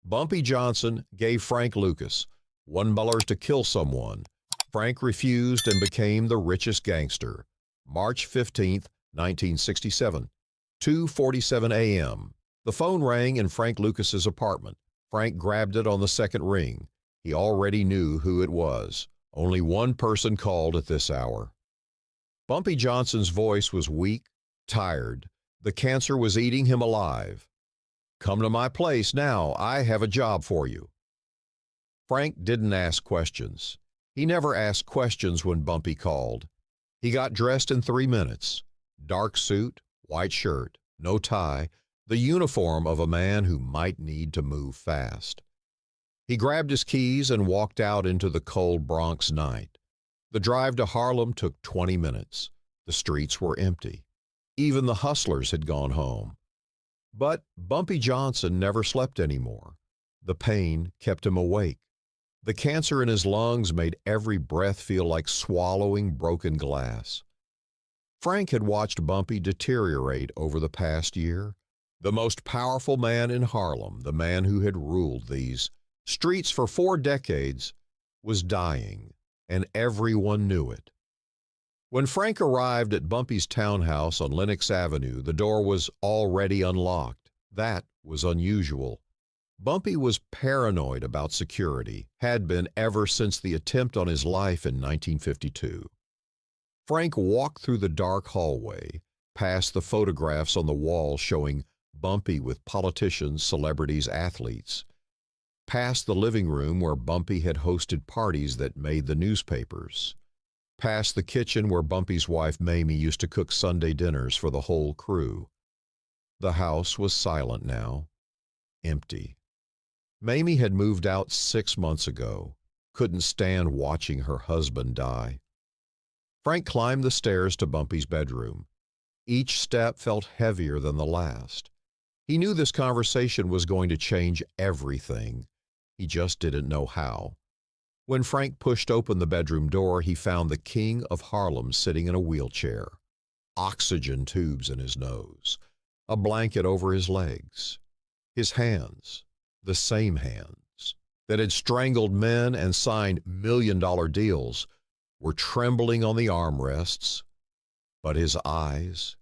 Bumpy Johnson gave Frank Lucas $1 to kill someone. Frank refused and became the richest gangster. March 15, 1967, 2:47 a.m. The phone rang in Frank Lucas's apartment. Frank grabbed it on the second ring. He already knew who it was. Only one person called at this hour. Bumpy Johnson's voice was weak, tired. The cancer was eating him alive. "Come to my place now. I have a job for you." Frank didn't ask questions. He never asked questions when Bumpy called. He got dressed in 3 minutes. Dark suit, white shirt, no tie, the uniform of a man who might need to move fast. He grabbed his keys and walked out into the cold Bronx night. The drive to Harlem took 20 minutes. The streets were empty. Even the hustlers had gone home. But Bumpy Johnson never slept anymore. The pain kept him awake. The cancer in his lungs made every breath feel like swallowing broken glass. Frank had watched Bumpy deteriorate over the past year. The most powerful man in Harlem, the man who had ruled these streets for 4 decades, was dying, and everyone knew it. When Frank arrived at Bumpy's townhouse on Lenox Avenue, the door was already unlocked. That was unusual. Bumpy was paranoid about security, had been ever since the attempt on his life in 1952. Frank walked through the dark hallway, past the photographs on the wall showing Bumpy with politicians, celebrities, athletes, past the living room where Bumpy had hosted parties that made the newspapers, past the kitchen where Bumpy's wife Mamie used to cook Sunday dinners for the whole crew. The house was silent now, empty. Mamie had moved out 6 months ago, couldn't stand watching her husband die. Frank climbed the stairs to Bumpy's bedroom. Each step felt heavier than the last. He knew this conversation was going to change everything. He just didn't know how. When Frank pushed open the bedroom door, he found the king of Harlem sitting in a wheelchair, oxygen tubes in his nose, a blanket over his legs. His hands, the same hands that had strangled men and signed million-dollar deals, were trembling on the armrests. But his eyes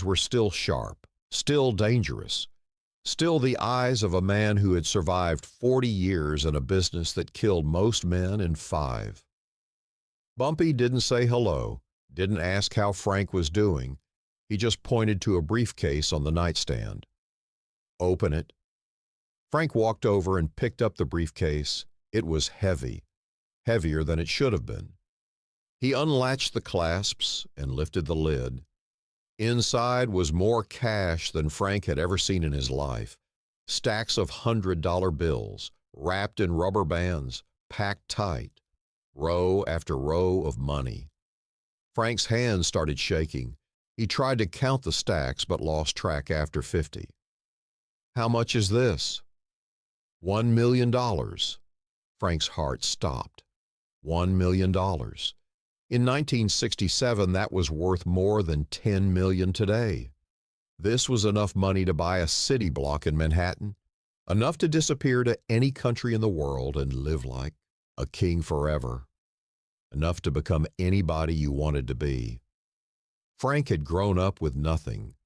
were still sharp, still dangerous, still the eyes of a man who had survived 40 years in a business that killed most men in 5. Bumpy didn't say hello, didn't ask how Frank was doing. He just pointed to a briefcase on the nightstand. "Open it." Frank walked over and picked up the briefcase. It was heavy, heavier than it should have been. He unlatched the clasps and lifted the lid. Inside was more cash than Frank had ever seen in his life. Stacks of $100 bills, wrapped in rubber bands, packed tight, row after row of money. Frank's hands started shaking. He tried to count the stacks but lost track after 50. "How much is this?" $1 million. Frank's heart stopped. $1 million. In 1967, that was worth more than $10 million today. This was enough money to buy a city block in Manhattan, enough to disappear to any country in the world and live like a king forever, enough to become anybody you wanted to be. Frank had grown up with nothing,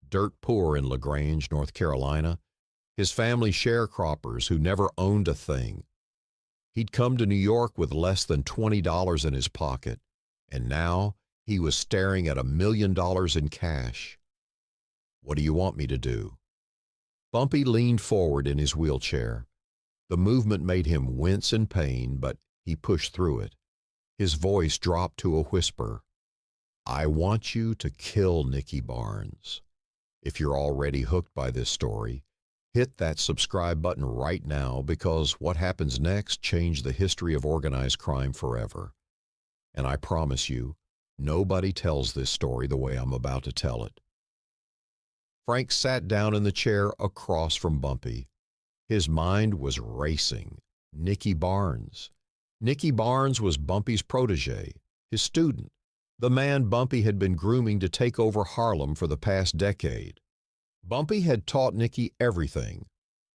dirt poor in LaGrange, North Carolina, his family sharecroppers who never owned a thing. He'd come to New York with less than $20 in his pocket, and now he was staring at $1 million in cash. "What do you want me to do?" Bumpy leaned forward in his wheelchair. The movement made him wince in pain, but he pushed through it. His voice dropped to a whisper. "I want you to kill Nicky Barnes. If you're already hooked by this story, hit that subscribe button right now, because what happens next changed the history of organized crime forever. And I promise you, nobody tells this story the way I'm about to tell it." Frank sat down in the chair across from Bumpy. His mind was racing. Nicky Barnes. Nicky Barnes was Bumpy's protege, his student, the man Bumpy had been grooming to take over Harlem for the past decade. Bumpy had taught Nicky everything.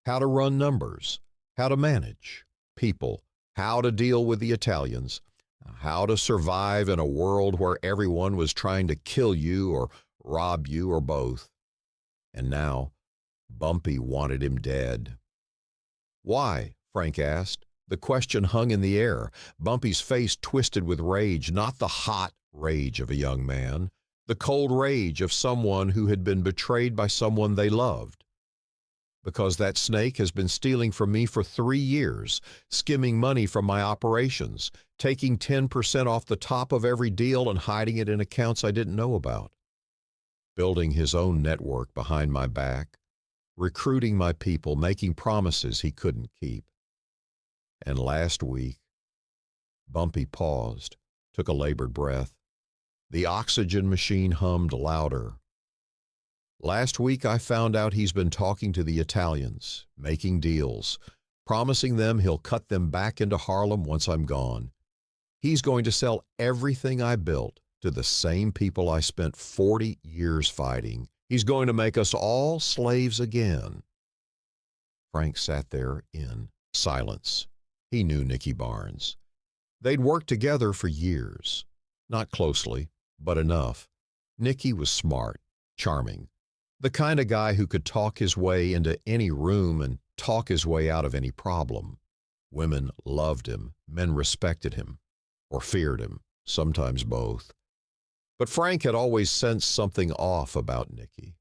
how to run numbers, how to manage people, how to deal with the Italians, how to survive in a world where everyone was trying to kill you or rob you or both. And now, Bumpy wanted him dead. Why? Frank asked. The question hung in the air. Bumpy's face twisted with rage, not the hot rage of a young man, the cold rage of someone who had been betrayed by someone they loved. Because that snake has been stealing from me for 3 years, skimming money from my operations, taking 10% off the top of every deal and hiding it in accounts I didn't know about. Building his own network behind my back, recruiting my people, making promises he couldn't keep. And last week, Bumpy paused, took a labored breath. The oxygen machine hummed louder. Last week I found out he's been talking to the Italians, making deals, promising them he'll cut them back into Harlem once I'm gone. He's going to sell everything I built to the same people I spent 40 years fighting. He's going to make us all slaves again. Frank sat there in silence. He knew Nicky Barnes. They'd worked together for years. Not closely, but enough. Nicky was smart, charming, the kind of guy who could talk his way into any room and talk his way out of any problem. Women loved him, men respected him, or feared him, sometimes both. But Frank had always sensed something off about Nicky,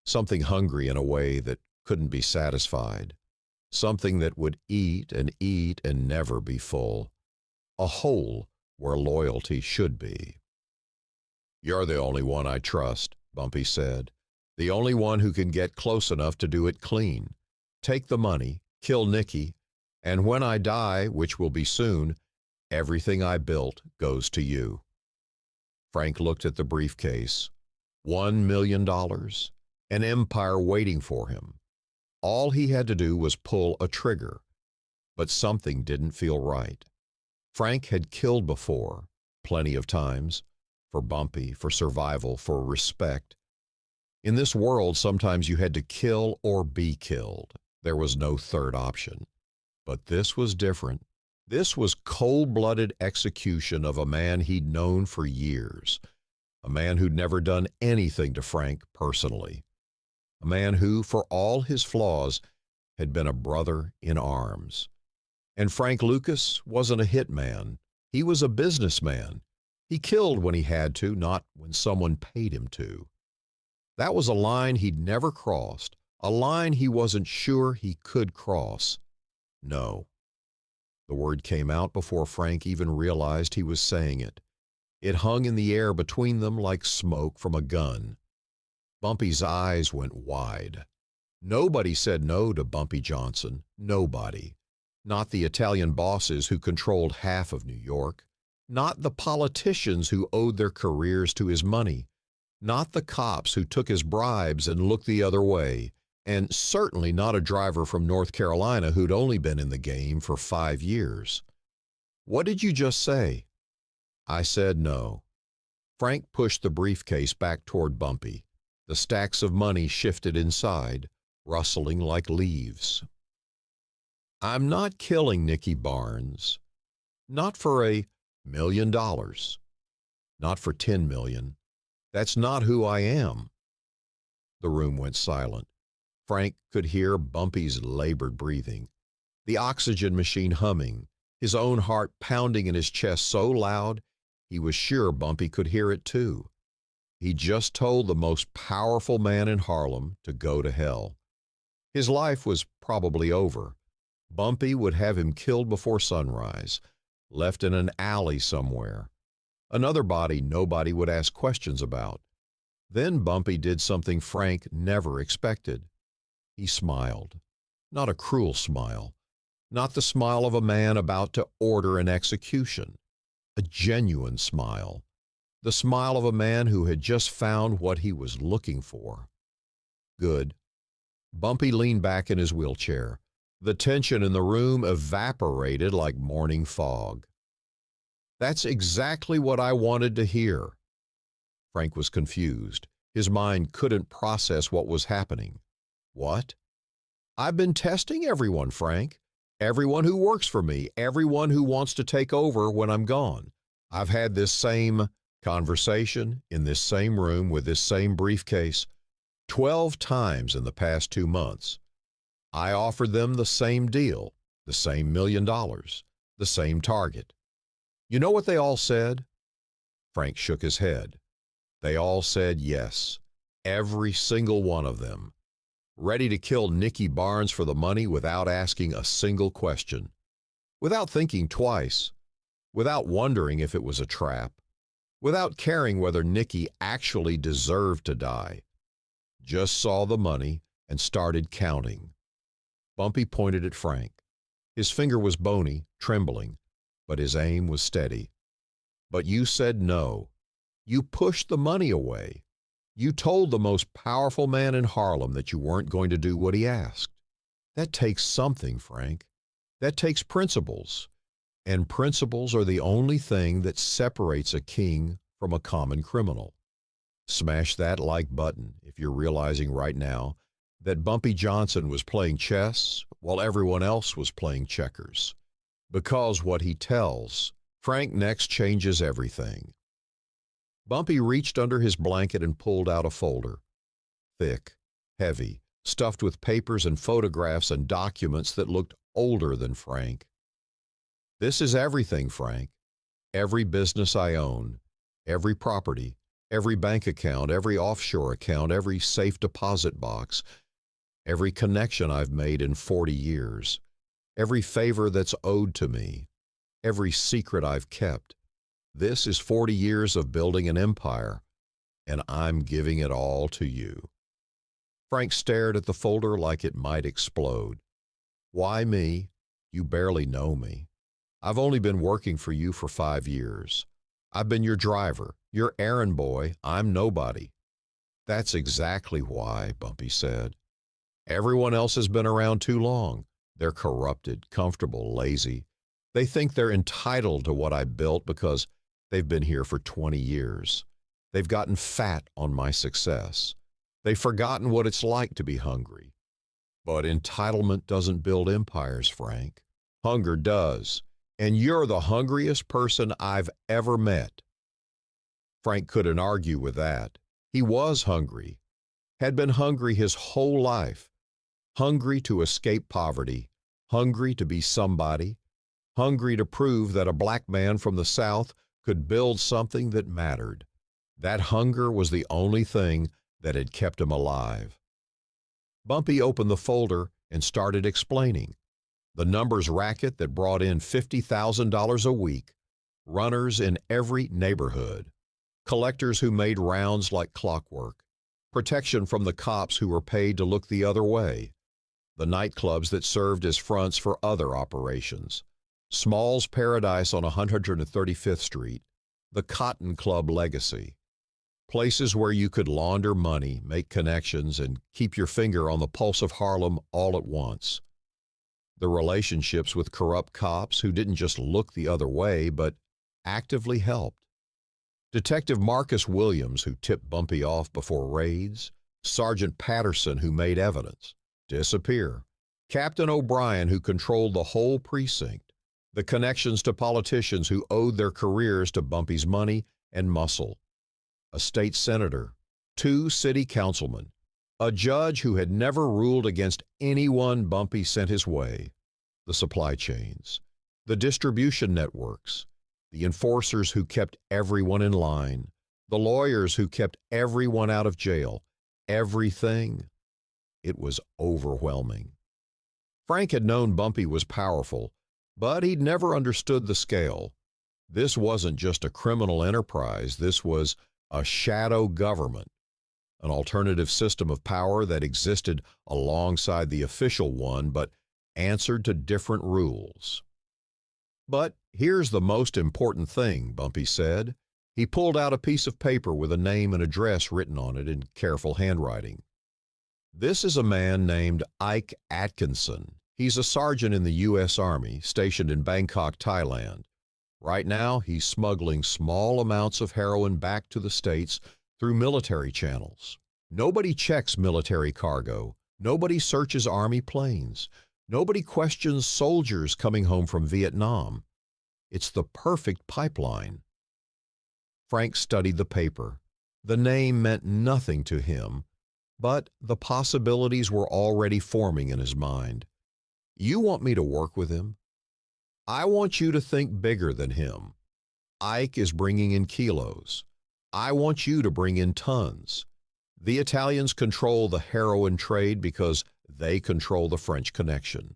something hungry in a way that couldn't be satisfied, something that would eat and never be full, a hole where loyalty should be. "You're the only one I trust," Bumpy said, "the only one who can get close enough to do it clean. Take the money, kill Nicky, and when I die, which will be soon, everything I built goes to you." Frank looked at the briefcase. $1 million, an empire waiting for him. All he had to do was pull a trigger. But something didn't feel right. Frank had killed before, plenty of times, for Bumpy, for survival, for respect. In this world, sometimes you had to kill or be killed. There was no third option. But this was different. This was cold-blooded execution of a man he'd known for years, a man who'd never done anything to Frank personally, a man who, for all his flaws, had been a brother in arms. And Frank Lucas wasn't a hitman. He was a businessman. He killed when he had to, not when someone paid him to. That was a line he'd never crossed, a line he wasn't sure he could cross. No. The word came out before Frank even realized he was saying it. It hung in the air between them like smoke from a gun. Bumpy's eyes went wide. Nobody said no to Bumpy Johnson. Nobody. Not the Italian bosses who controlled half of New York. Not the politicians who owed their careers to his money. Not the cops who took his bribes and looked the other way. And certainly not a driver from North Carolina who'd only been in the game for 5 years. "What did you just say?" I said no. Frank pushed the briefcase back toward Bumpy. The stacks of money shifted inside, rustling like leaves. "I'm not killing Nicky Barnes. Not for $1 million. Not for 10 million. That's not who I am." The room went silent. Frank could hear Bumpy's labored breathing, the oxygen machine humming, his own heart pounding in his chest so loud he was sure Bumpy could hear it too. He just told the most powerful man in Harlem to go to hell. His life was probably over. Bumpy would have him killed before sunrise, left in an alley somewhere. Another body nobody would ask questions about. Then Bumpy did something Frank never expected. He smiled. Not a cruel smile. Not the smile of a man about to order an execution. A genuine smile. The smile of a man who had just found what he was looking for. Good. Bumpy leaned back in his wheelchair. The tension in the room evaporated like morning fog. "That's exactly what I wanted to hear." Frank was confused. His mind couldn't process what was happening. "What?" I've been testing everyone, Frank. Everyone who works for me, everyone who wants to take over when I'm gone. I've had this same conversation in this same room with this same briefcase 12 times in the past 2 months. I offered them the same deal, the same $1 million, the same target. You know what they all said? Frank shook his head. They all said yes, every single one of them, ready to kill Nicky Barnes for the money without asking a single question, without thinking twice, without wondering if it was a trap, without caring whether Nicky actually deserved to die. Just saw the money and started counting. Bumpy pointed at Frank. His finger was bony, trembling, but his aim was steady. But you said no. You pushed the money away. You told the most powerful man in Harlem that you weren't going to do what he asked. That takes something, Frank. That takes principles. And principles are the only thing that separates a king from a common criminal. Smash that like button if you're realizing right now that Bumpy Johnson was playing chess while everyone else was playing checkers. Because what he tells, Frank next changes everything. Bumpy reached under his blanket and pulled out a folder. Thick, heavy, stuffed with papers and photographs and documents that looked older than Frank. This is everything, Frank. Every business I own, every property, every bank account, every offshore account, every safe deposit box, every connection I've made in 40 years, every favor that's owed to me, every secret I've kept. This is 40 years of building an empire, and I'm giving it all to you. Frank stared at the folder like it might explode. Why me? You barely know me. I've only been working for you for 5 years. I've been your driver, your errand boy. I'm nobody. That's exactly why, Bumpy said. Everyone else has been around too long. They're corrupted, comfortable, lazy. They think they're entitled to what I built because they've been here for 20 years. They've gotten fat on my success. They've forgotten what it's like to be hungry. But entitlement doesn't build empires, Frank. Hunger does. And you're the hungriest person I've ever met. Frank couldn't argue with that. He was hungry, had been hungry his whole life, hungry to escape poverty, hungry to be somebody, hungry to prove that a black man from the South could build something that mattered. That hunger was the only thing that had kept him alive. Bumpy opened the folder and started explaining. The numbers racket that brought in $50,000 a week, runners in every neighborhood, collectors who made rounds like clockwork, protection from the cops who were paid to look the other way, the nightclubs that served as fronts for other operations, Small's Paradise on 135th Street, the Cotton Club legacy, places where you could launder money, make connections, and keep your finger on the pulse of Harlem all at once. The relationships with corrupt cops who didn't just look the other way, but actively helped. Detective Marcus Williams, who tipped Bumpy off before raids, Sergeant Patterson, who made evidence disappear, Captain O'Brien, who controlled the whole precinct, the connections to politicians who owed their careers to Bumpy's money and muscle, a state senator, 2 city councilmen, a judge who had never ruled against anyone Bumpy sent his way, the supply chains, the distribution networks, the enforcers who kept everyone in line, the lawyers who kept everyone out of jail, everything. It was overwhelming. Frank had known Bumpy was powerful, but he'd never understood the scale. This wasn't just a criminal enterprise, this was a shadow government, an alternative system of power that existed alongside the official one but answered to different rules. But here's the most important thing, Bumpy said. He pulled out a piece of paper with a name and address written on it in careful handwriting. This is a man named Ike Atkinson. He's a sergeant in the U.S. Army stationed in Bangkok, Thailand. Right now, he's smuggling small amounts of heroin back to the States through military channels. Nobody checks military cargo. Nobody searches Army planes. Nobody questions soldiers coming home from Vietnam. It's the perfect pipeline. Frank studied the paper. The name meant nothing to him, but the possibilities were already forming in his mind. You want me to work with him? I want you to think bigger than him. Ike is bringing in kilos. I want you to bring in tons. The Italians control the heroin trade because they control the French connection.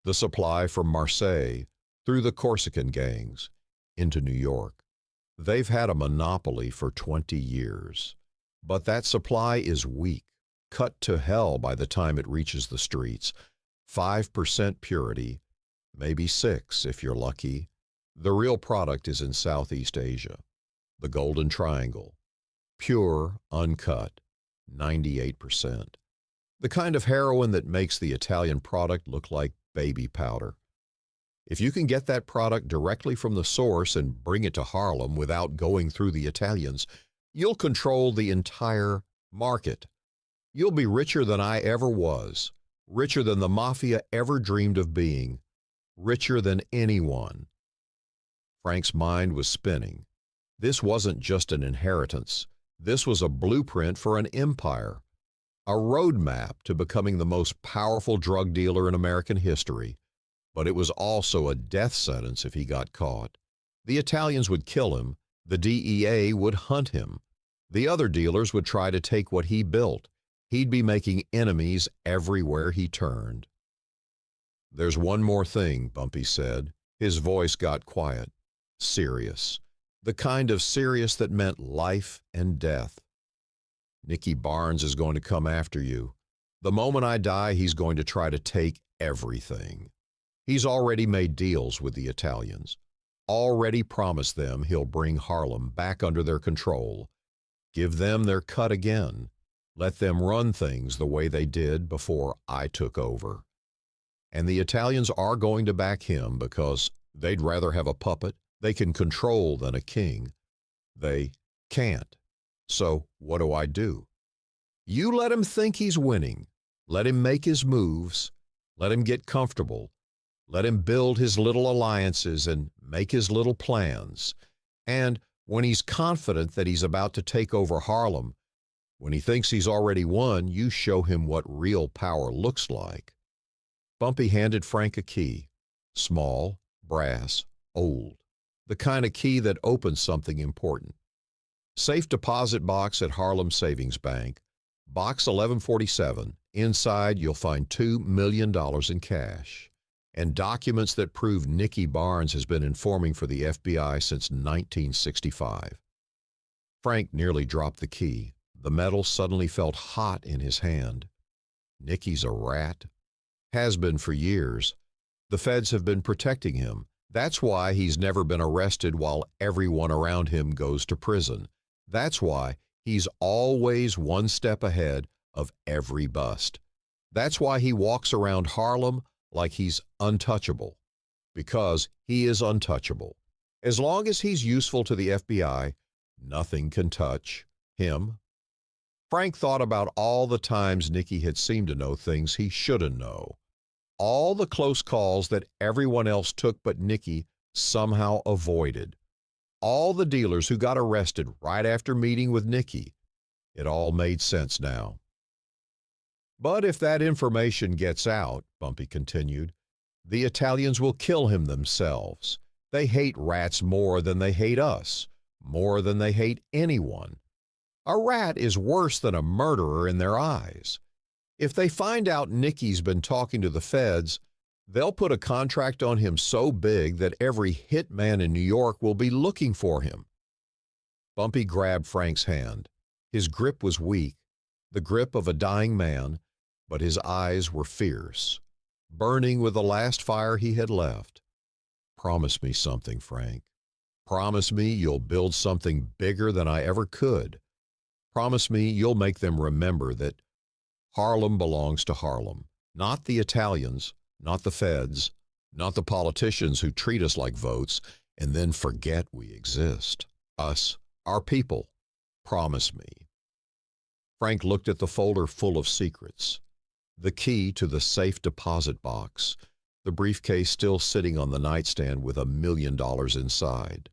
The supply from Marseille, through the Corsican gangs, into New York. They've had a monopoly for 20 years. But that supply is weak, cut to hell by the time it reaches the streets. 5% purity, maybe 6% if you're lucky. The real product is in Southeast Asia, the Golden Triangle. Pure, uncut, 98%. The kind of heroin that makes the Italian product look like baby powder. If you can get that product directly from the source and bring it to Harlem without going through the Italians, you'll control the entire market. You'll be richer than I ever was, richer than the mafia ever dreamed of being, richer than anyone. Frank's mind was spinning. This wasn't just an inheritance. This was a blueprint for an empire, a roadmap to becoming the most powerful drug dealer in American history. But it was also a death sentence if he got caught. The Italians would kill him. The DEA would hunt him. The other dealers would try to take what he built. He'd be making enemies everywhere he turned. There's one more thing, Bumpy said. His voice got quiet, serious, the kind of serious that meant life and death. Nicky Barnes is going to come after you. The moment I die, he's going to try to take everything. He's already made deals with the Italians, already promised them he'll bring Harlem back under their control, give them their cut again, let them run things the way they did before I took over. And the Italians are going to back him because they'd rather have a puppet they can control than a king. They can't. So what do? You let him think he's winning. Let him make his moves. Let him get comfortable. Let him build his little alliances and make his little plans. And when he's confident that he's about to take over Harlem, when he thinks he's already won, you show him what real power looks like. Bumpy handed Frank a key. Small, brass, old. The kind of key that opens something important. Safe deposit box at Harlem Savings Bank. Box 1147. Inside, you'll find $2 million in cash. And documents that prove Nicky Barnes has been informing for the FBI since 1965. Frank nearly dropped the key. The metal suddenly felt hot in his hand. Nicky's a rat. Has been for years. The feds have been protecting him. That's why he's never been arrested while everyone around him goes to prison. That's why he's always one step ahead of every bust. That's why he walks around Harlem like he's untouchable, because he is untouchable. As long as he's useful to the FBI, nothing can touch him. Frank thought about all the times Nicky had seemed to know things he shouldn't know, all the close calls that everyone else took but Nicky somehow avoided, all the dealers who got arrested right after meeting with Nicky. It all made sense now. But if that information gets out, Bumpy continued, the Italians will kill him themselves. They hate rats more than they hate us, more than they hate anyone. A rat is worse than a murderer in their eyes. If they find out Nicky's been talking to the feds, they'll put a contract on him so big that every hitman in New York will be looking for him. Bumpy grabbed Frank's hand. His grip was weak, the grip of a dying man, but his eyes were fierce, burning with the last fire he had left. Promise me something, Frank. Promise me you'll build something bigger than I ever could. Promise me you'll make them remember that Harlem belongs to Harlem, not the Italians, not the feds, not the politicians who treat us like votes and then forget we exist. Us, our people. Promise me. Frank looked at the folder full of secrets. the key to the safe deposit box, the briefcase still sitting on the nightstand with $1 million inside.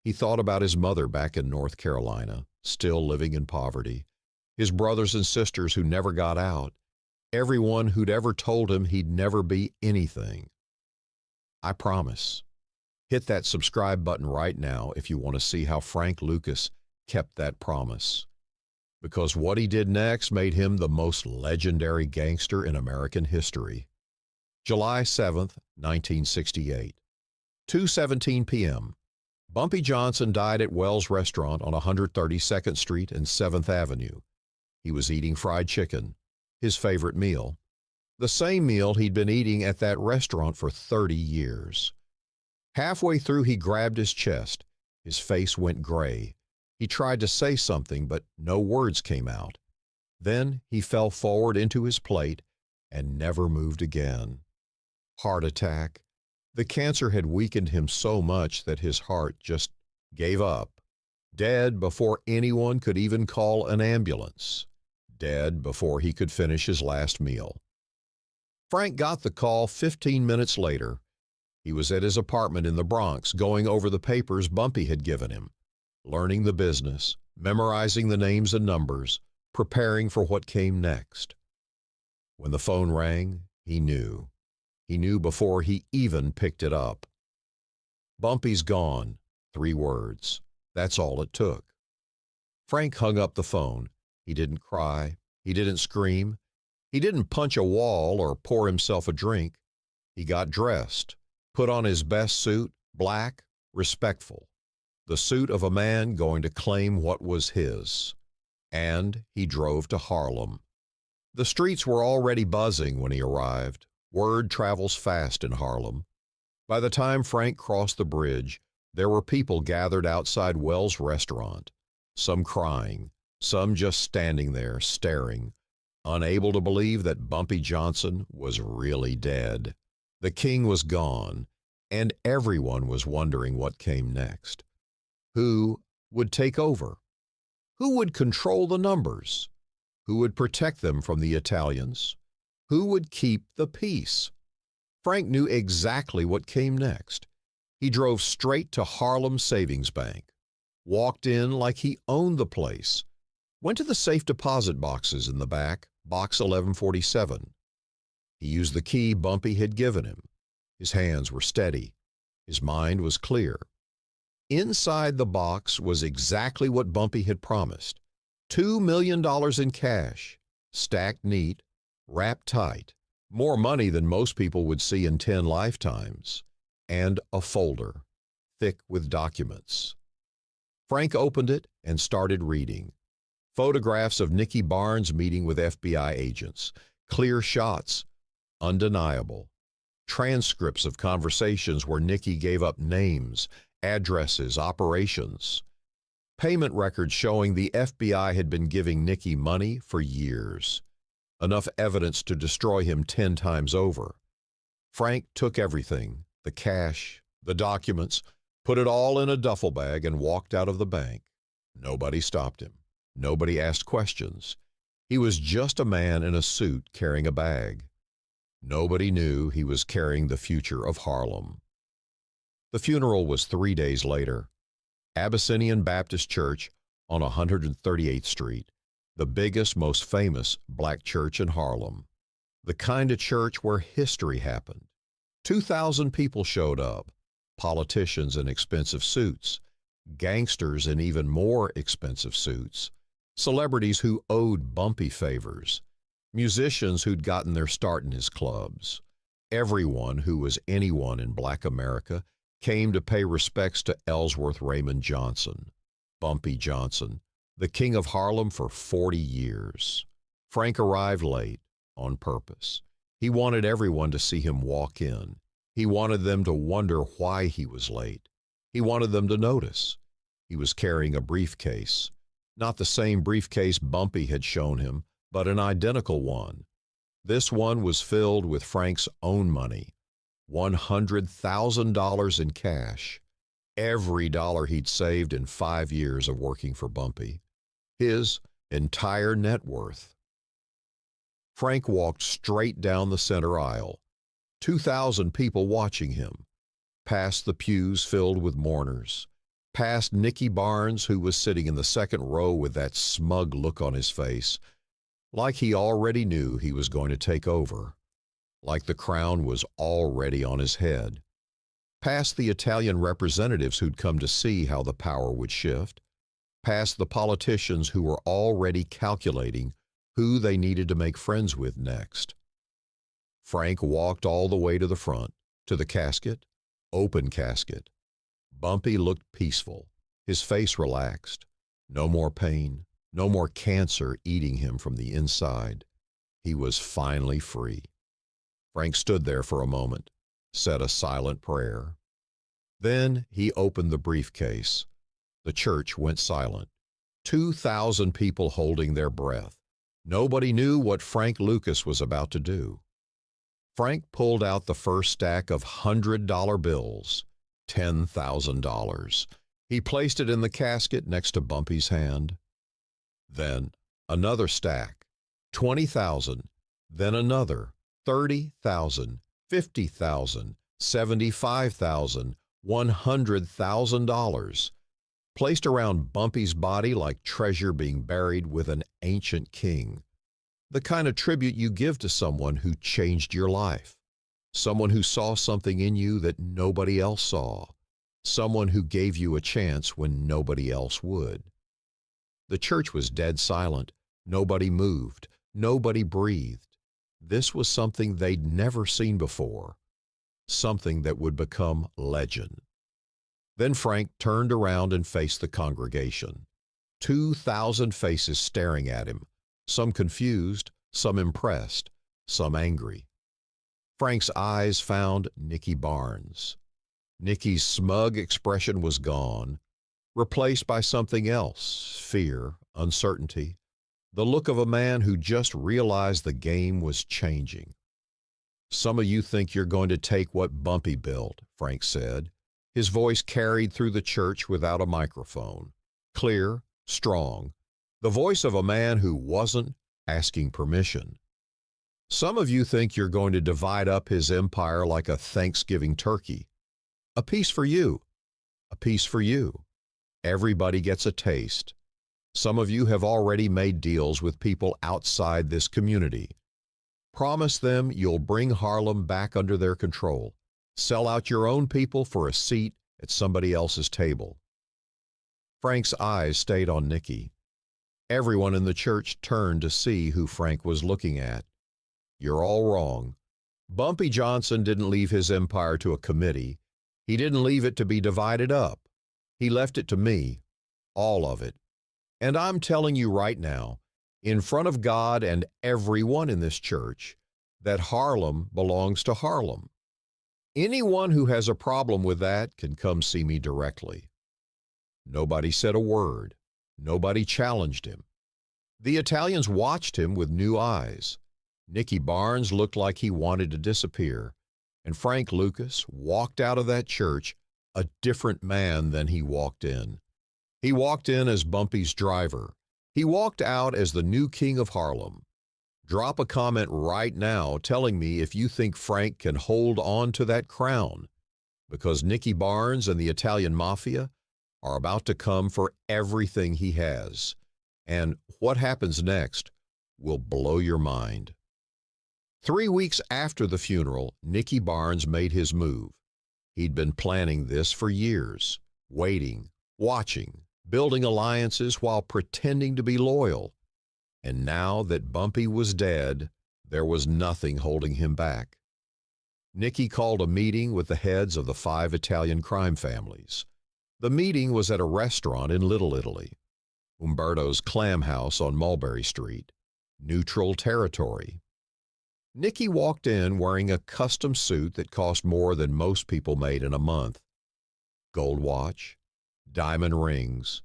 He thought about his mother back in North Carolina, still living in poverty, his brothers and sisters who never got out, everyone who'd ever told him he'd never be anything. I promise. Hit that subscribe button right now if you want to see how Frank Lucas kept that promise. Because what he did next made him the most legendary gangster in American history. July 7th, 1968. 2:17 p.m. Bumpy Johnson died at Wells Restaurant on 132nd Street and 7th Avenue. He was eating fried chicken, his favorite meal, the same meal he'd been eating at that restaurant for 30 years. Halfway through, he grabbed his chest. His face went gray. He tried to say something, but no words came out. Then he fell forward into his plate and never moved again. Heart attack. The cancer had weakened him so much that his heart just gave up. Dead before anyone could even call an ambulance. Dead before he could finish his last meal. Frank got the call 15 minutes later. He was at his apartment in the Bronx going over the papers Bumpy had given him, learning the business, memorizing the names and numbers, preparing for what came next. When the phone rang, he knew. He knew before he even picked it up. Bumpy's gone. 3 words. That's all it took. Frank hung up the phone. He didn't cry. He didn't scream. He didn't punch a wall or pour himself a drink. He got dressed, put on his best suit, black, respectful, the suit of a man going to claim what was his. And he drove to Harlem. The streets were already buzzing when he arrived. Word travels fast in Harlem. By the time Frank crossed the bridge, there were people gathered outside Wells' restaurant, some crying, some just standing there staring, unable to believe that Bumpy Johnson was really dead. The king was gone, and everyone was wondering what came next. Who would take over? Who would control the numbers? Who would protect them from the Italians? Who would keep the peace? Frank knew exactly what came next. He drove straight to Harlem Savings Bank, walked in like he owned the place, went to the safe deposit boxes in the back, box 1147. He used the key Bumpy had given him. His hands were steady. His mind was clear. Inside the box was exactly what Bumpy had promised. $2 million in cash, stacked neat, wrapped tight, more money than most people would see in 10 lifetimes, and a folder, thick with documents. Frank opened it and started reading. Photographs of Nicky Barnes meeting with FBI agents, clear shots, undeniable. Transcripts of conversations where Nicky gave up names, addresses, operations. Payment records showing the FBI had been giving Nicky money for years. Enough evidence to destroy him 10 times over. Frank took everything, the cash, the documents, put it all in a duffel bag and walked out of the bank. Nobody stopped him. Nobody asked questions. He was just a man in a suit carrying a bag. Nobody knew he was carrying the future of Harlem. The funeral was 3 days later. Abyssinian Baptist Church on 138th Street, the biggest, most famous black church in Harlem. The kind of church where history happened. 2,000 people showed up, politicians in expensive suits, gangsters in even more expensive suits, celebrities who owed Bumpy favors, musicians who'd gotten their start in his clubs. Everyone who was anyone in black America came to pay respects to Ellsworth Raymond Johnson, Bumpy Johnson, the king of Harlem for 40 years. Frank arrived late on purpose. He wanted everyone to see him walk in. He wanted them to wonder why he was late. He wanted them to notice. He was carrying a briefcase, not the same briefcase Bumpy had shown him, but an identical one. This one was filled with Frank's own money, $100,000 in cash, every dollar he'd saved in 5 years of working for Bumpy, his entire net worth. Frank walked straight down the center aisle, 2,000 people watching him, past the pews filled with mourners, past Nicky Barnes, who was sitting in the second row with that smug look on his face, like he already knew he was going to take over, like the crown was already on his head, past the Italian representatives who'd come to see how the power would shift, past the politicians who were already calculating who they needed to make friends with next. Frank walked all the way to the front, to the casket, open casket. Bumpy looked peaceful, his face relaxed. No more pain, no more cancer eating him from the inside. He was finally free. Frank stood there for a moment, said a silent prayer. Then he opened the briefcase. The church went silent. 2,000 people holding their breath. Nobody knew what Frank Lucas was about to do. Frank pulled out the first stack of $100 bills, $10,000. He placed it in the casket next to Bumpy's hand. Then another stack, 20,000, then another, 30,000, 50,000, 75,000, $100,000, placed around Bumpy's body like treasure being buried with an ancient king. The kind of tribute you give to someone who changed your life, someone who saw something in you that nobody else saw, someone who gave you a chance when nobody else would. The church was dead silent. Nobody moved. Nobody breathed. This was something they'd never seen before, something that would become legend. Then Frank turned around and faced the congregation. 2,000 faces staring at him, some confused, some impressed, some angry. Frank's eyes found Nicky Barnes. Nicky's smug expression was gone, replaced by something else, fear, uncertainty, the look of a man who just realized the game was changing. "Some of you think you're going to take what Bumpy built," Frank said. His voice carried through the church without a microphone, clear, strong, the voice of a man who wasn't asking permission. "Some of you think you're going to divide up his empire like a Thanksgiving turkey. A piece for you, a piece for you. Everybody gets a taste. Some of you have already made deals with people outside this community. Promise them you'll bring Harlem back under their control. Sell out your own people for a seat at somebody else's table." Frank's eyes stayed on Nicky. Everyone in the church turned to see who Frank was looking at. "You're all wrong. Bumpy Johnson didn't leave his empire to a committee. He didn't leave it to be divided up. He left it to me, all of it. And I'm telling you right now, in front of God and everyone in this church, that Harlem belongs to Harlem. Anyone who has a problem with that can come see me directly." Nobody said a word. Nobody challenged him. The Italians watched him with new eyes. Nicky Barnes looked like he wanted to disappear, and Frank Lucas walked out of that church a different man than he walked in. He walked in as Bumpy's driver. He walked out as the new king of Harlem. Drop a comment right now telling me if you think Frank can hold on to that crown, because Nicky Barnes and the Italian Mafia are about to come for everything he has. And what happens next will blow your mind. 3 weeks after the funeral, Nicky Barnes made his move. He'd been planning this for years, waiting, watching, building alliances while pretending to be loyal. And now that Bumpy was dead, there was nothing holding him back. Nicky called a meeting with the heads of the 5 Italian crime families. The meeting was at a restaurant in Little Italy, Umberto's Clam House on Mulberry Street, neutral territory. Nicky walked in wearing a custom suit that cost more than most people made in a month. Gold watch, diamond rings,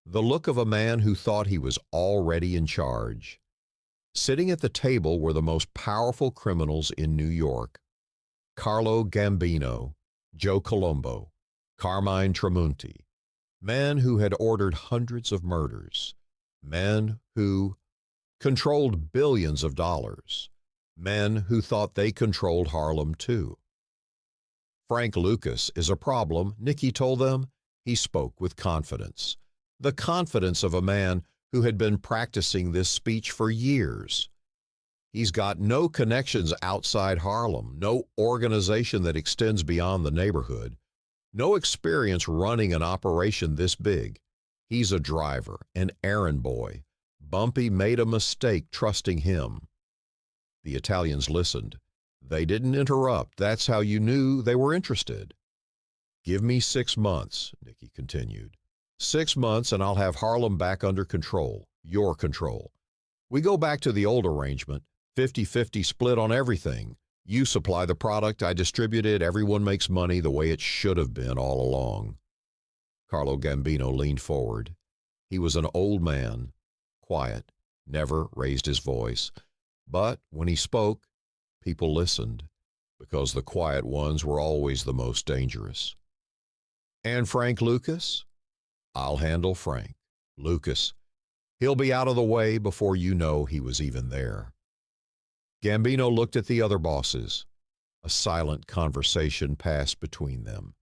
the look of a man who thought he was already in charge. Sitting at the table were the most powerful criminals in New York: Carlo Gambino, Joe Colombo, Carmine Tramunti, men who had ordered hundreds of murders, men who, controlled billions of dollars, men who thought they controlled Harlem too. Frank Lucas is a problem, Nicky told them. He spoke with confidence, the confidence of a man who had been practicing this speech for years. He's got no connections outside Harlem, no organization that extends beyond the neighborhood, no experience running an operation this big. He's a driver, an errand boy. Bumpy made a mistake trusting him. The Italians listened. They didn't interrupt. That's how you knew they were interested. "Give me 6 months," Nicky continued. 6 months and I'll have Harlem back under control, your control. We go back to the old arrangement, 50-50 split on everything. You supply the product, I distribute it, everyone makes money the way it should have been all along. Carlo Gambino leaned forward. He was an old man, quiet, never raised his voice. But when he spoke, people listened, because the quiet ones were always the most dangerous. "And Frank Lucas?" "I'll handle Frank. Lucas. He'll be out of the way before you know he was even there." Gambino looked at the other bosses. A silent conversation passed between them.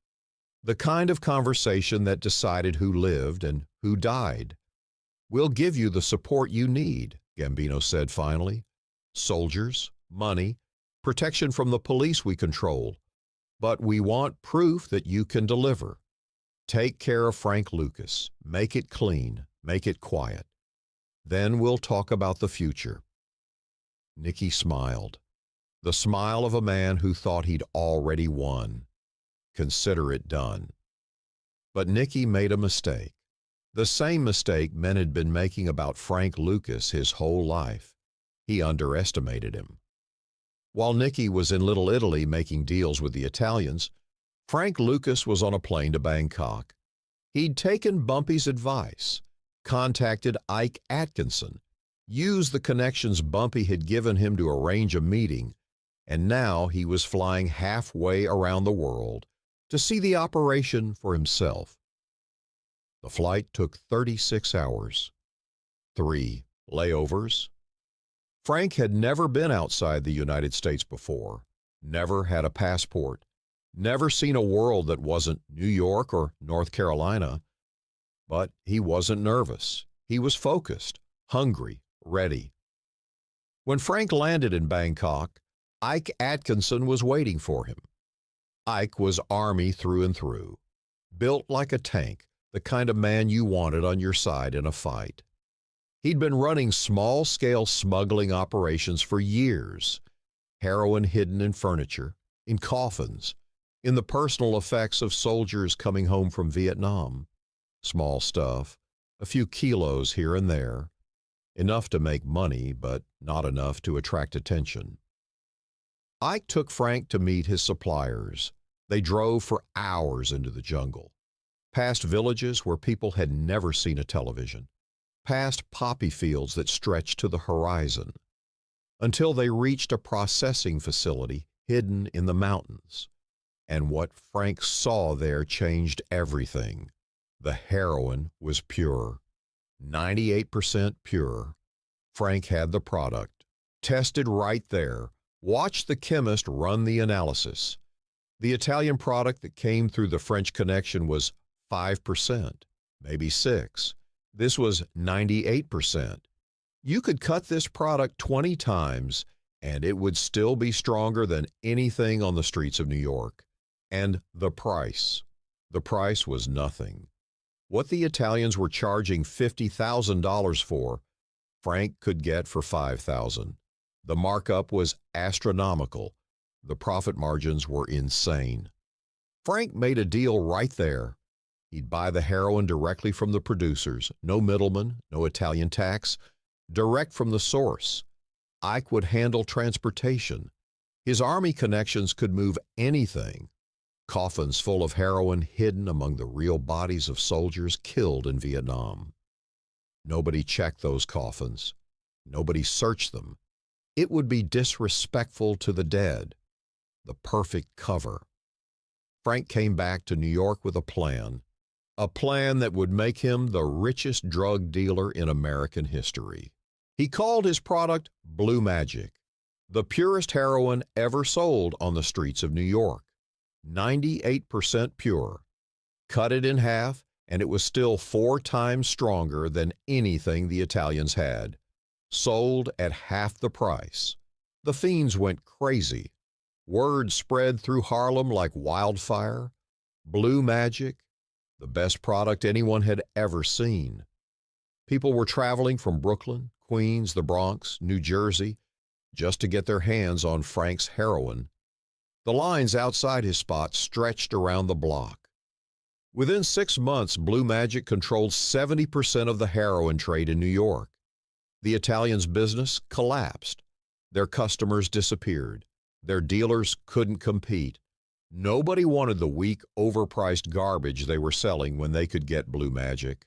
The kind of conversation that decided who lived and who died. "We'll give you the support you need," Gambino said finally. "Soldiers, money, protection from the police we control. But we want proof that you can deliver. Take care of Frank Lucas. Make it clean. Make it quiet. Then we'll talk about the future." Nicky smiled. The smile of a man who thought he'd already won. Consider it done. But Nicky made a mistake. The same mistake men had been making about Frank Lucas his whole life. He underestimated him. While Nicky was in Little Italy making deals with the Italians, Frank Lucas was on a plane to Bangkok. He'd taken Bumpy's advice, contacted Ike Atkinson, used the connections Bumpy had given him to arrange a meeting, and now he was flying halfway around the world to see the operation for himself. The flight took 36 hours. 3 layovers. Frank had never been outside the United States before, never had a passport, never seen a world that wasn't New York or North Carolina. But he wasn't nervous. He was focused, hungry, ready. When Frank landed in Bangkok, Ike Atkinson was waiting for him. Ike was Army through and through, built like a tank, the kind of man you wanted on your side in a fight. He'd been running small-scale smuggling operations for years, heroin hidden in furniture, in coffins, in the personal effects of soldiers coming home from Vietnam. Small stuff, a few kilos here and there, enough to make money, but not enough to attract attention. Ike took Frank to meet his suppliers. They drove for hours into the jungle, past villages where people had never seen a television, past poppy fields that stretched to the horizon, until they reached a processing facility hidden in the mountains. And what Frank saw there changed everything. The heroin was pure, 98% pure. Frank had the product, tested right there, watched the chemist run the analysis. The Italian product that came through the French connection was 5%, maybe 6%. This was 98%. You could cut this product 20 times, and it would still be stronger than anything on the streets of New York. And the price. The price was nothing. What the Italians were charging $50,000 for, Frank could get for $5,000. The markup was astronomical. The profit margins were insane. Frank made a deal right there. He'd buy the heroin directly from the producers, no middleman, no Italian tax, direct from the source. Ike would handle transportation. His Army connections could move anything. Coffins full of heroin hidden among the real bodies of soldiers killed in Vietnam. Nobody checked those coffins. Nobody searched them. It would be disrespectful to the dead. The perfect cover. Frank came back to New York with a plan that would make him the richest drug dealer in American history. He called his product Blue Magic, the purest heroin ever sold on the streets of New York. 98% pure. Cut it in half, and it was still 4 times stronger than anything the Italians had. Sold at half the price. The fiends went crazy. Word spread through Harlem like wildfire. Blue Magic, the best product anyone had ever seen. People were traveling from Brooklyn, Queens, the Bronx, New Jersey, just to get their hands on Frank's heroin. The lines outside his spot stretched around the block. Within 6 months, Blue Magic controlled 70% of the heroin trade in New York. The Italians' business collapsed. Their customers disappeared. Their dealers couldn't compete. Nobody wanted the weak, overpriced garbage they were selling when they could get Blue Magic.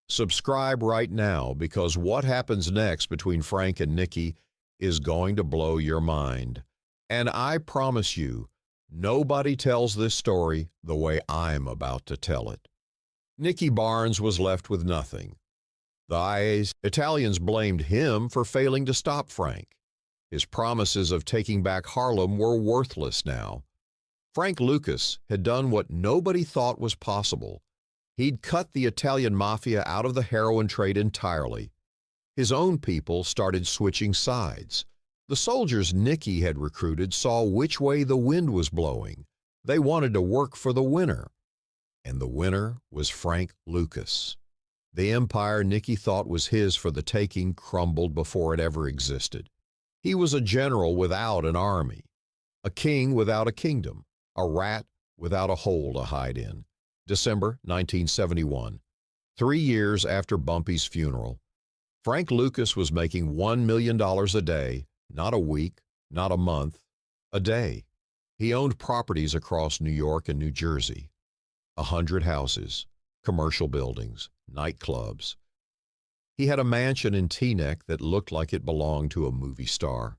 Subscribe right now, because what happens next between Frank and Nicky is going to blow your mind. And I promise you, nobody tells this story the way I'm about to tell it. Nicky Barnes was left with nothing. The Italians blamed him for failing to stop Frank. His promises of taking back Harlem were worthless now. Frank Lucas had done what nobody thought was possible. He'd cut the Italian mafia out of the heroin trade entirely. His own people started switching sides. The soldiers Nicky had recruited saw which way the wind was blowing. They wanted to work for the winner. And the winner was Frank Lucas. The empire Nicky thought was his for the taking crumbled before it ever existed. He was a general without an army, a king without a kingdom, a rat without a hole to hide in. December 1971, 3 years after Bumpy's funeral. Frank Lucas was making $1 million a day, not a week, not a month, a day. He owned properties across New York and New Jersey, 100 houses, commercial buildings, nightclubs. He had a mansion in Teaneck that looked like it belonged to a movie star.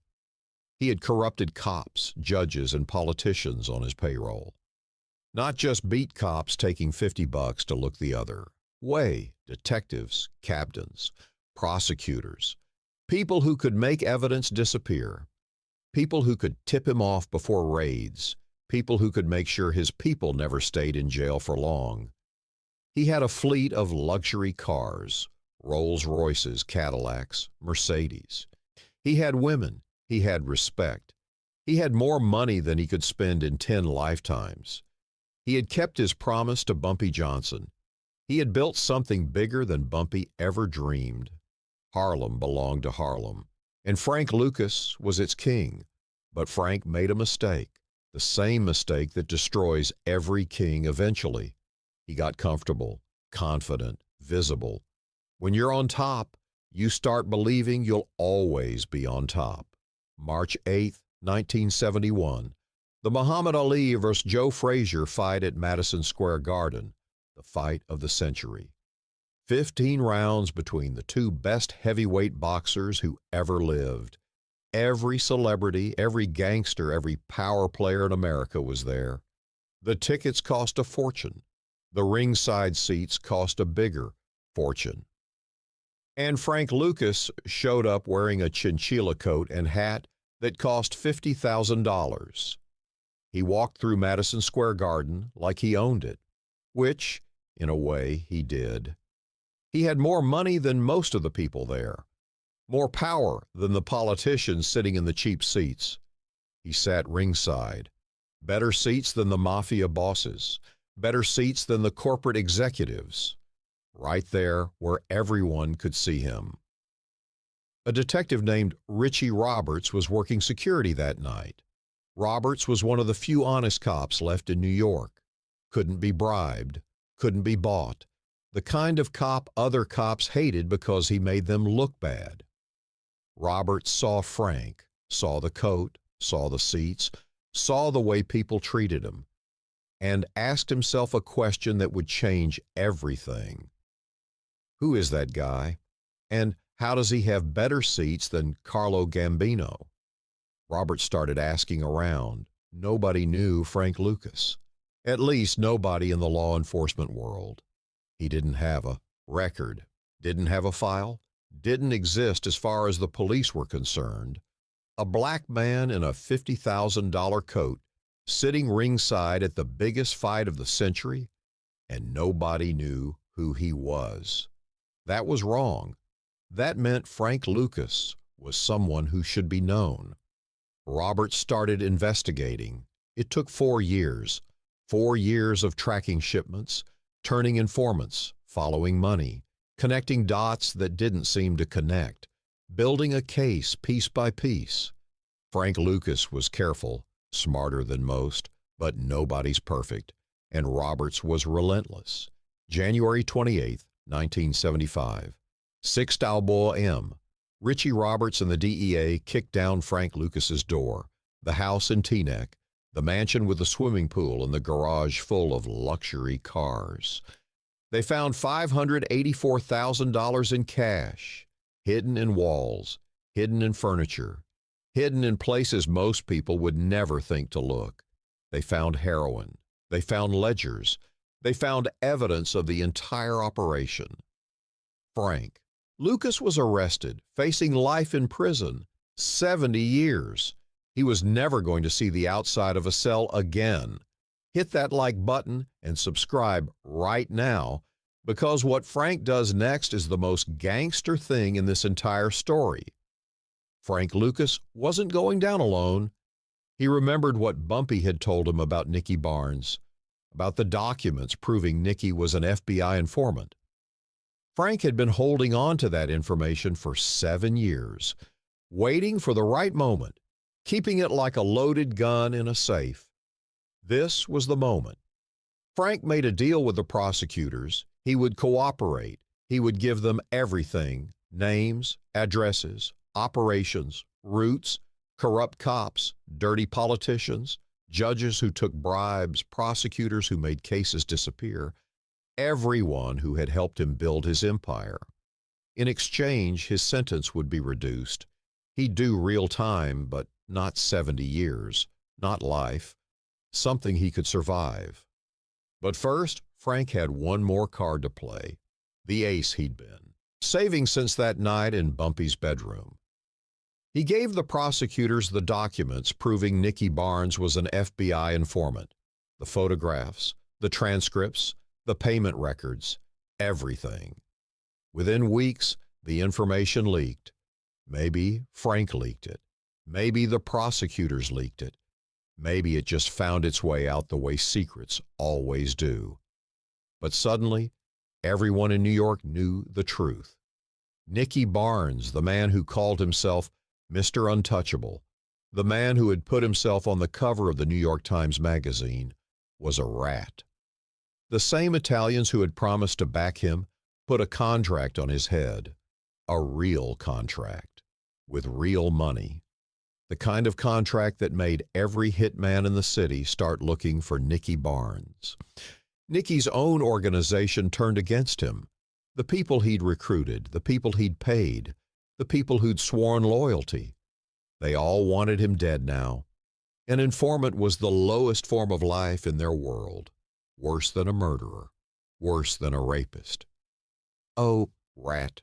He had corrupted cops, judges, and politicians on his payroll. Not just beat cops taking $50 to look the other way, detectives, captains, prosecutors, people who could make evidence disappear, people who could tip him off before raids, people who could make sure his people never stayed in jail for long. He had a fleet of luxury cars, Rolls-Royces, Cadillacs, Mercedes. He had women. He had respect. He had more money than he could spend in 10 lifetimes. He had kept his promise to Bumpy Johnson. He had built something bigger than Bumpy ever dreamed. Harlem belonged to Harlem, and Frank Lucas was its king. But Frank made a mistake, the same mistake that destroys every king eventually. He got comfortable, confident, visible. When you're on top, you start believing you'll always be on top. March 8, 1971, the Muhammad Ali vs. Joe Frazier fight at Madison Square Garden, the fight of the century. 15 rounds between the two best heavyweight boxers who ever lived. Every celebrity, every gangster, every power player in America was there. The tickets cost a fortune. The ringside seats cost a bigger fortune. And Frank Lucas showed up wearing a chinchilla coat and hat that cost $50,000. He walked through Madison Square Garden like he owned it, which, in a way, he did. He had more money than most of the people there, more power than the politicians sitting in the cheap seats. He sat ringside, better seats than the mafia bosses, better seats than the corporate executives, right there where everyone could see him. A detective named Richie Roberts was working security that night. Roberts was one of the few honest cops left in New York. Couldn't be bribed, couldn't be bought. The kind of cop other cops hated because he made them look bad. Roberts saw Frank, saw the coat, saw the seats, saw the way people treated him, and asked himself a question that would change everything. Who is that guy? And how does he have better seats than Carlo Gambino? Robert started asking around. Nobody knew Frank Lucas. At least nobody in the law enforcement world. He didn't have a record, didn't have a file, didn't exist as far as the police were concerned. A black man in a $50,000 coat sitting ringside at the biggest fight of the century, and nobody knew who he was. That was wrong. That meant Frank Lucas was someone who should be known. Roberts started investigating. It took 4 years. 4 years of tracking shipments, turning informants, following money, connecting dots that didn't seem to connect, building a case piece by piece. Frank Lucas was careful, smarter than most, but nobody's perfect, and Roberts was relentless. January 28, 1975. 6 Balboa M. Richie Roberts and the DEA kicked down Frank Lucas's door, the house in Teaneck, the mansion with the swimming pool and the garage full of luxury cars. They found $584,000 in cash, hidden in walls, hidden in furniture, hidden in places most people would never think to look. They found heroin. They found ledgers. They found evidence of the entire operation. Frank Lucas was arrested, facing life in prison, 70 years. He was never going to see the outside of a cell again. Hit that like button and subscribe right now, because what Frank does next is the most gangster thing in this entire story. Frank Lucas wasn't going down alone. He remembered what Bumpy had told him about Nicky Barnes, about the documents proving Nicky was an FBI informant. Frank had been holding on to that information for 7 years, waiting for the right moment, keeping it like a loaded gun in a safe. This was the moment. Frank made a deal with the prosecutors. He would cooperate. He would give them everything: names, addresses, operations, routes, corrupt cops, dirty politicians, judges who took bribes, prosecutors who made cases disappear, everyone who had helped him build his empire. In exchange, his sentence would be reduced. He'd do real time, but not 70 years, not life, something he could survive. But first, Frank had one more card to play, the ace he'd been, saving since that night in Bumpy's bedroom. He gave the prosecutors the documents proving Nicky Barnes was an FBI informant, the photographs, the transcripts, the payment records, everything. Within weeks, the information leaked. Maybe Frank leaked it. Maybe the prosecutors leaked it. Maybe it just found its way out the way secrets always do. But suddenly, everyone in New York knew the truth. Nicky Barnes, the man who called himself Mr. Untouchable, the man who had put himself on the cover of the New York Times Magazine, was a rat. The same Italians who had promised to back him put a contract on his head, a real contract, with real money. The kind of contract that made every hitman in the city start looking for Nicky Barnes. Nicky's own organization turned against him. The people he'd recruited, the people he'd paid, the people who'd sworn loyalty. They all wanted him dead now. An informant was the lowest form of life in their world. Worse than a murderer. Worse than a rapist. Oh, rat.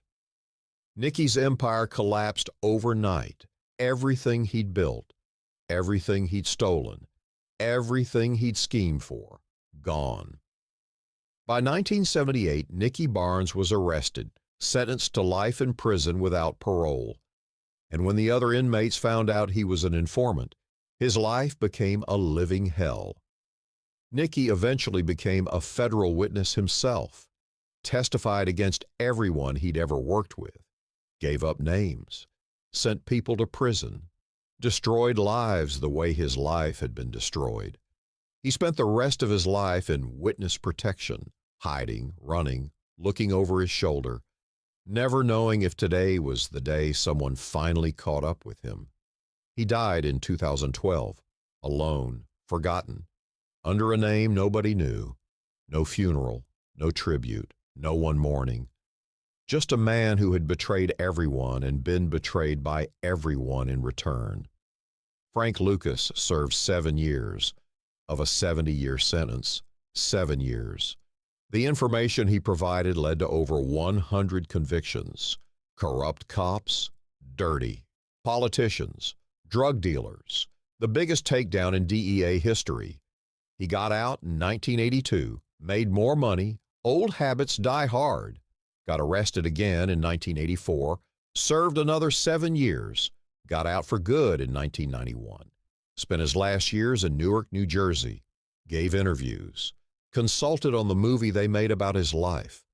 Nicky's empire collapsed overnight. Everything he'd built, everything he'd stolen, everything he'd schemed for, gone. By 1978, Nicky Barnes was arrested, sentenced to life in prison without parole. And when the other inmates found out he was an informant, his life became a living hell. Nicky eventually became a federal witness himself, testified against everyone he'd ever worked with, gave up names, sent people to prison, destroyed lives the way his life had been destroyed. He spent the rest of his life in witness protection, hiding, running, looking over his shoulder, never knowing if today was the day someone finally caught up with him. He died in 2012, alone, forgotten, under a name nobody knew, no funeral, no tribute, no one mourning. Just a man who had betrayed everyone and been betrayed by everyone in return. Frank Lucas served 7 years of a 70-year sentence, 7 years. The information he provided led to over 100 convictions. Corrupt cops, dirty. Politicians, drug dealers, the biggest takedown in DEA history. He got out in 1982, made more money, old habits die hard, got arrested again in 1984, served another 7 years, got out for good in 1991, spent his last years in Newark, New Jersey, gave interviews, consulted on the movie they made about his life,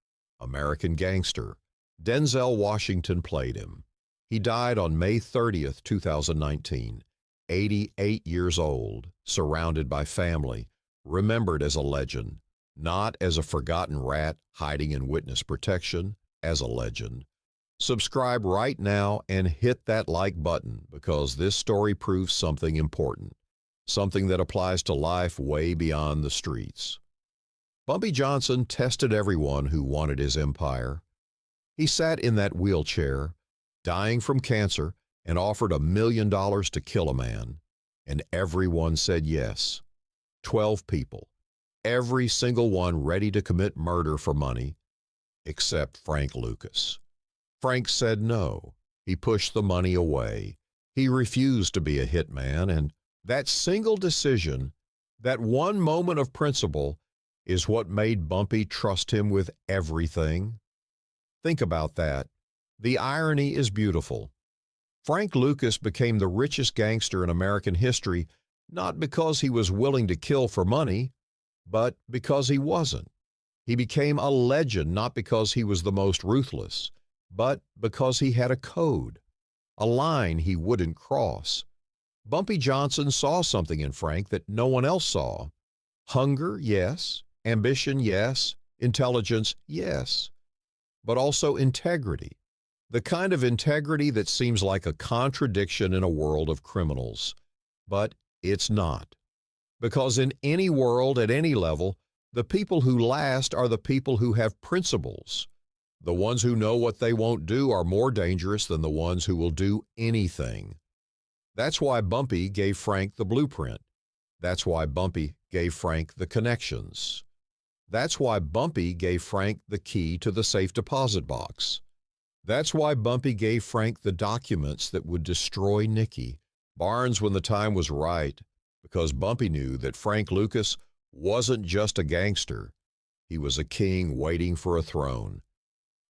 American Gangster. Denzel Washington played him. He died on May 30th, 2019, 88 years old, surrounded by family, remembered as a legend, not as a forgotten rat hiding in witness protection, as a legend. Subscribe right now and hit that like button because this story proves something important, something that applies to life way beyond the streets. Bumpy Johnson tested everyone who wanted his empire. He sat in that wheelchair, dying from cancer, and offered $1 million to kill a man, and everyone said yes. 12 people, every single one ready to commit murder for money, except Frank Lucas. Frank said no. He pushed the money away. He refused to be a hitman, and that single decision, that one moment of principle, is what made Bumpy trust him with everything. Think about that. The irony is beautiful. Frank Lucas became the richest gangster in American history not because he was willing to kill for money, but because he wasn't. He became a legend not because he was the most ruthless, but because he had a code, a line he wouldn't cross. Bumpy Johnson saw something in Frank that no one else saw. Hunger, yes. Ambition, yes. Intelligence, yes. But also integrity. The kind of integrity that seems like a contradiction in a world of criminals. But it's not. Because in any world at any level, the people who last are the people who have principles. The ones who know what they won't do are more dangerous than the ones who will do anything. That's why Bumpy gave Frank the blueprint. That's why Bumpy gave Frank the connections. That's why Bumpy gave Frank the key to the safe deposit box. That's why Bumpy gave Frank the documents that would destroy Nicky Barnes when the time was right, because Bumpy knew that Frank Lucas wasn't just a gangster. He was a king waiting for a throne.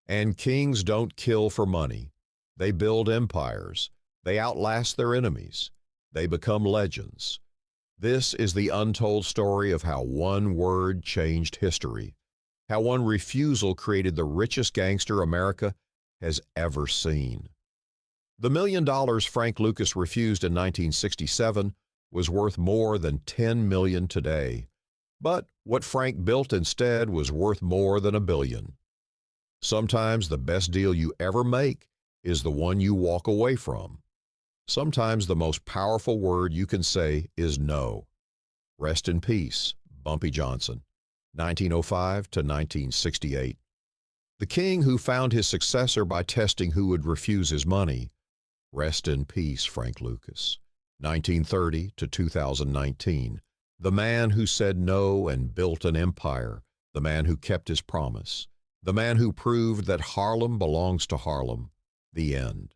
And kings don't kill for money. They build empires. They outlast their enemies. They become legends. This is the untold story of how one word changed history, how one refusal created the richest gangster America has ever seen. The $1 million Frank Lucas refused in 1967 was worth more than $10 million today. But what Frank built instead was worth more than $1 billion. Sometimes the best deal you ever make is the one you walk away from. Sometimes the most powerful word you can say is no. Rest in peace, Bumpy Johnson, 1905 to 1968. The king who found his successor by testing who would refuse his money. Rest in peace, Frank Lucas, 1930 to 2019. The man who said no and built an empire. The man who kept his promise. The man who proved that Harlem belongs to Harlem. The end.